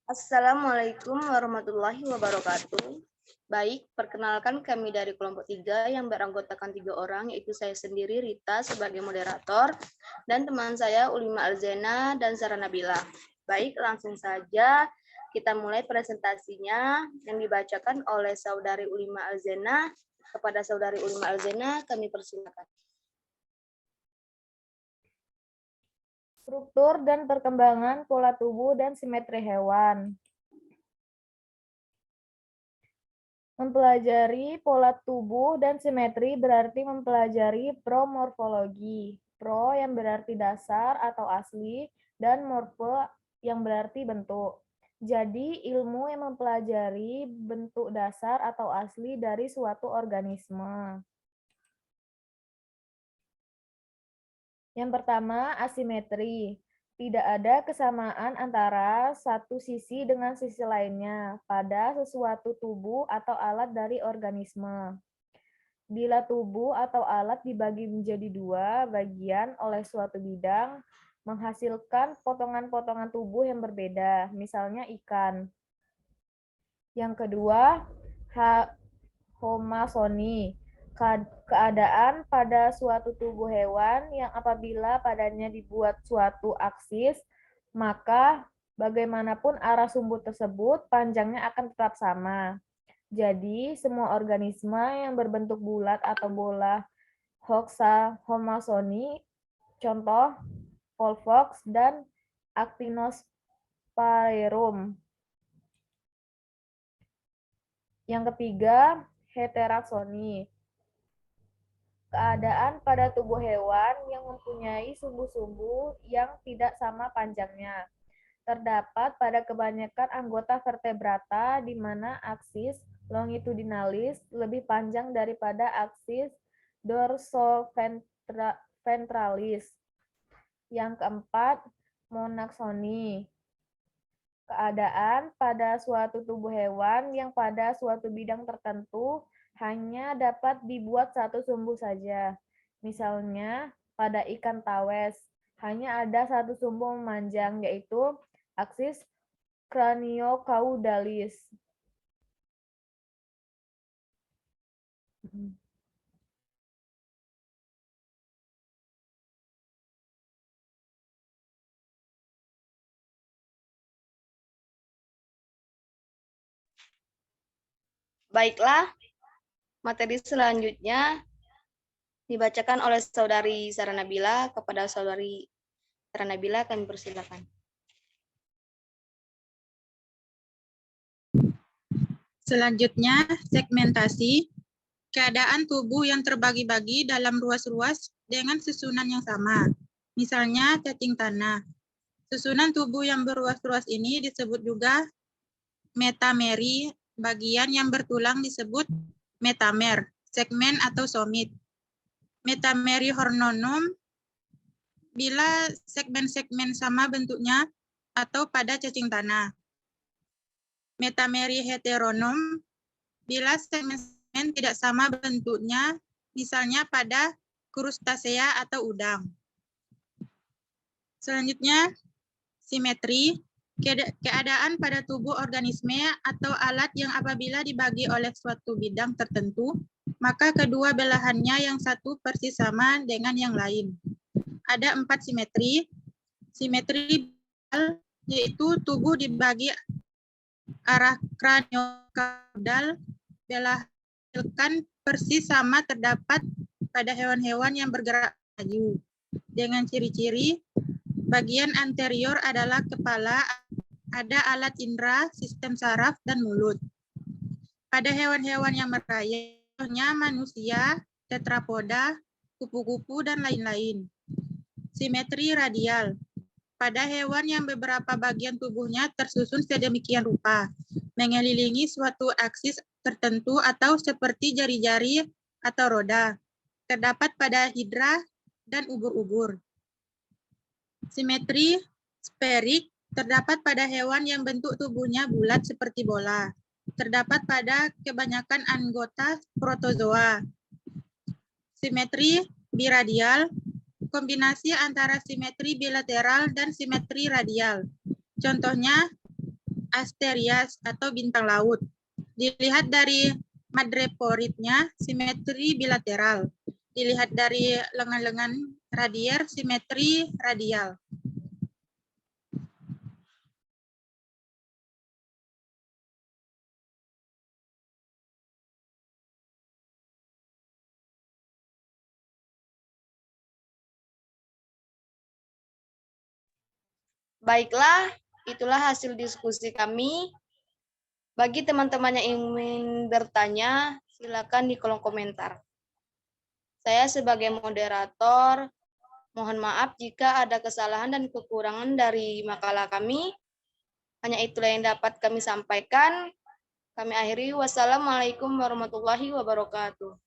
Assalamualaikum warahmatullahi wabarakatuh. Baik, perkenalkan kami dari kelompok 3 yang beranggotakan 3 orang, yaitu saya sendiri Rita sebagai moderator, dan teman saya Ulima Alzena dan Sarah Nabila. Baik, langsung saja kita mulai presentasinya yang dibacakan oleh Saudari Ulima Alzena. Kepada Saudari Ulima Alzena, kami persilakan. Struktur dan perkembangan pola tubuh dan simetri hewan. Mempelajari pola tubuh dan simetri berarti mempelajari promorfologi. Pro yang berarti dasar atau asli, dan morfo yang berarti bentuk. Jadi, ilmu yang mempelajari bentuk dasar atau asli dari suatu organisme. Yang pertama, asimetri. Tidak ada kesamaan antara satu sisi dengan sisi lainnya pada sesuatu tubuh atau alat dari organisme. Bila tubuh atau alat dibagi menjadi dua bagian oleh suatu bidang, menghasilkan potongan-potongan tubuh yang berbeda, misalnya ikan. Yang kedua, homasoni. Keadaan pada suatu tubuh hewan yang apabila padanya dibuat suatu aksis, maka bagaimanapun arah sumbu tersebut, panjangnya akan tetap sama. Jadi, semua organisme yang berbentuk bulat atau bola homasoni, contoh Volvox dan Actinospareum. Yang ketiga, heteraksoni. Keadaan pada tubuh hewan yang mempunyai sumbu-sumbu yang tidak sama panjangnya. Terdapat pada kebanyakan anggota vertebrata di mana aksis longitudinalis lebih panjang daripada aksis dorsoventralis. Yang keempat, monaksoni. Keadaan pada suatu tubuh hewan yang pada suatu bidang tertentu hanya dapat dibuat satu sumbu saja. Misalnya, pada ikan tawes, hanya ada satu sumbu memanjang, yaitu aksis craniocaudalis. Baiklah, materi selanjutnya dibacakan oleh Saudari Sarah Nabila. Kepada Saudari Sarah Nabila, kami persilakan. Selanjutnya, segmentasi. Keadaan tubuh yang terbagi-bagi dalam ruas-ruas dengan susunan yang sama. Misalnya, cacing tanah. Susunan tubuh yang berruas-ruas ini disebut juga metameri. Bagian yang bertulang disebut metamer, segmen atau somit. Metameri hornonum, bila segmen-segmen sama bentuknya atau pada cacing tanah. Metameri heteronom, bila segmen tidak sama bentuknya, misalnya pada krustasea atau udang. Selanjutnya, simetri. Keadaan pada tubuh organisme atau alat yang apabila dibagi oleh suatu bidang tertentu, maka kedua belahannya yang satu persis sama dengan yang lain. Ada 4 simetri. Simetri yaitu tubuh dibagi arah kraniokaudal belahan persis sama terdapat pada hewan-hewan yang bergerak maju. Dengan ciri-ciri, bagian anterior adalah kepala, ada alat indera, sistem saraf, dan mulut. Pada hewan-hewan yang merayap, contohnya manusia, tetrapoda, kupu-kupu, dan lain-lain. Simetri radial. Pada hewan yang beberapa bagian tubuhnya tersusun sedemikian rupa, mengelilingi suatu aksis tertentu atau seperti jari-jari atau roda, terdapat pada hidra dan ubur-ubur. Simetri sferik terdapat pada hewan yang bentuk tubuhnya bulat seperti bola, terdapat pada kebanyakan anggota protozoa. Simetri biradial, kombinasi antara simetri bilateral dan simetri radial. Contohnya Asterias atau bintang laut. Dilihat dari madreporidnya, simetri bilateral. Dilihat dari lengan-lengan radier, simetri radial. Baiklah, itulah hasil diskusi kami. Bagi teman-teman yang ingin bertanya, silakan di kolom komentar. Saya sebagai moderator, mohon maaf jika ada kesalahan dan kekurangan dari makalah kami. Hanya itulah yang dapat kami sampaikan. Kami akhiri. Wassalamualaikum warahmatullahi wabarakatuh.